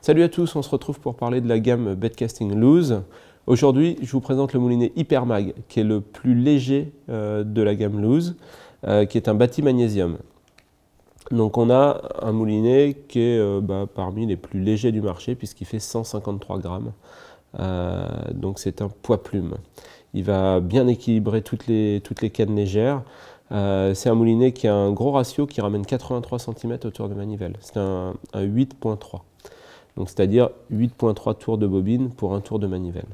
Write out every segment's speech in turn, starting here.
Salut à tous, on se retrouve pour parler de la gamme Baitcasting Loose. Aujourd'hui, je vous présente le moulinet Hypermag, qui est le plus léger de la gamme Loose, qui est un bâti magnésium. Donc on a un moulinet qui est parmi les plus légers du marché, puisqu'il fait 153 grammes. Donc c'est un poids plume. Il va bien équilibrer toutes les cannes légères. C'est un moulinet qui a un gros ratio qui ramène 83 cm autour de manivelle. C'est un 8.3. Donc c'est-à-dire 8.3 tours de bobine pour un tour de manivelle.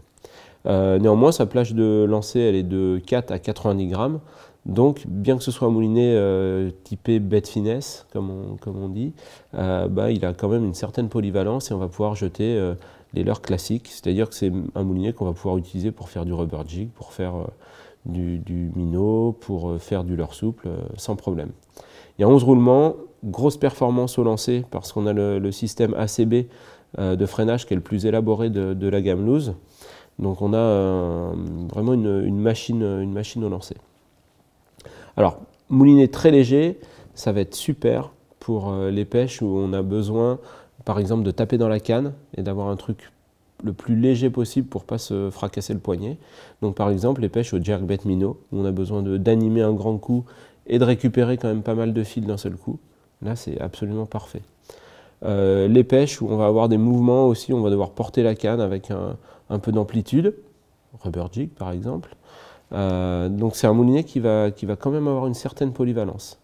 Néanmoins, sa plage de lancer, elle est de 4 à 90 grammes. Donc, bien que ce soit un moulinet typé bête finesse, comme on dit, il a quand même une certaine polyvalence et on va pouvoir jeter les leurres classiques. C'est-à-dire que c'est un moulinet qu'on va pouvoir utiliser pour faire du rubber jig, pour faire du minnow, pour faire du leurre souple, sans problème. Il y a 11 roulements, grosse performance au lancer parce qu'on a le système ACB de freinage qui est le plus élaboré de la gamme Loose. Donc on a vraiment une machine au lancer. Alors, moulinet très léger, ça va être super pour les pêches où on a besoin, par exemple, de taper dans la canne et d'avoir un truc le plus léger possible pour ne pas se fracasser le poignet. Donc par exemple, les pêches au jerkbait minnow, où on a besoin d'animer un grand coup et de récupérer quand même pas mal de fils d'un seul coup. Là, c'est absolument parfait. Les pêches où on va avoir des mouvements aussi, on va devoir porter la canne avec un peu d'amplitude, rubber jig par exemple. Donc c'est un moulinet qui va quand même avoir une certaine polyvalence.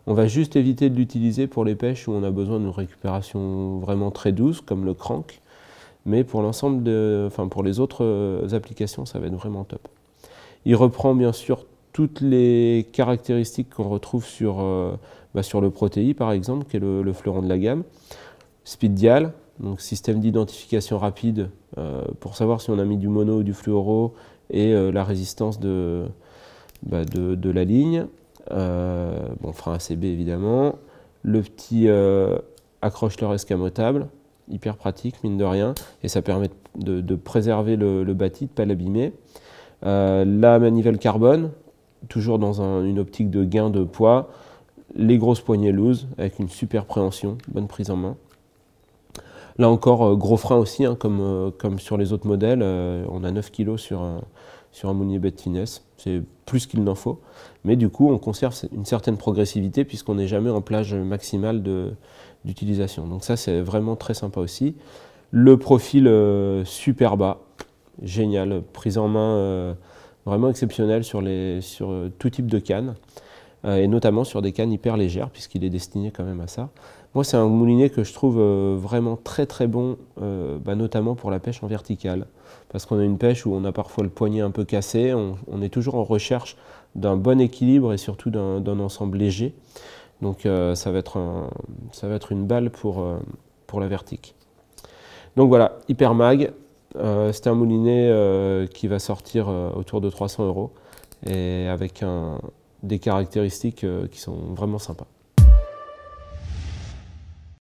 On va juste éviter de l'utiliser pour les pêches où on a besoin d'une récupération vraiment très douce, comme le crank. Mais pour l'ensemble pour les autres applications, ça va être vraiment top. Il reprend bien sûr toutes les caractéristiques qu'on retrouve sur le Pro-TI par exemple, qui est le fleuron de la gamme. Speed dial, donc système d'identification rapide pour savoir si on a mis du mono ou du fluoro et la résistance de la ligne. Frein ACB évidemment. Le petit accroche-leurre escamotable, hyper pratique mine de rien, et ça permet de préserver le bâti, de ne pas l'abîmer. La manivelle carbone, toujours dans une optique de gain de poids. Les grosses poignées loose avec une super préhension, bonne prise en main. Là encore, gros frein aussi, hein, comme sur les autres modèles, on a 9 kg sur un moulinet bête finesse, c'est plus qu'il n'en faut. Mais du coup, on conserve une certaine progressivité puisqu'on n'est jamais en plage maximale d'utilisation. Donc ça, c'est vraiment très sympa aussi. Le profil super bas, génial, prise en main vraiment exceptionnelle sur tout type de canne. Et notamment sur des cannes hyper légères, puisqu'il est destiné quand même à ça. Moi, c'est un moulinet que je trouve vraiment très très bon, notamment pour la pêche en verticale. Parce qu'on a une pêche où on a parfois le poignet un peu cassé, on est toujours en recherche d'un bon équilibre et surtout d'un ensemble léger. Donc ça va être une balle pour la vertique. Donc voilà, Hypermag, c'est un moulinet qui va sortir autour de 300 € et avec des caractéristiques qui sont vraiment sympas.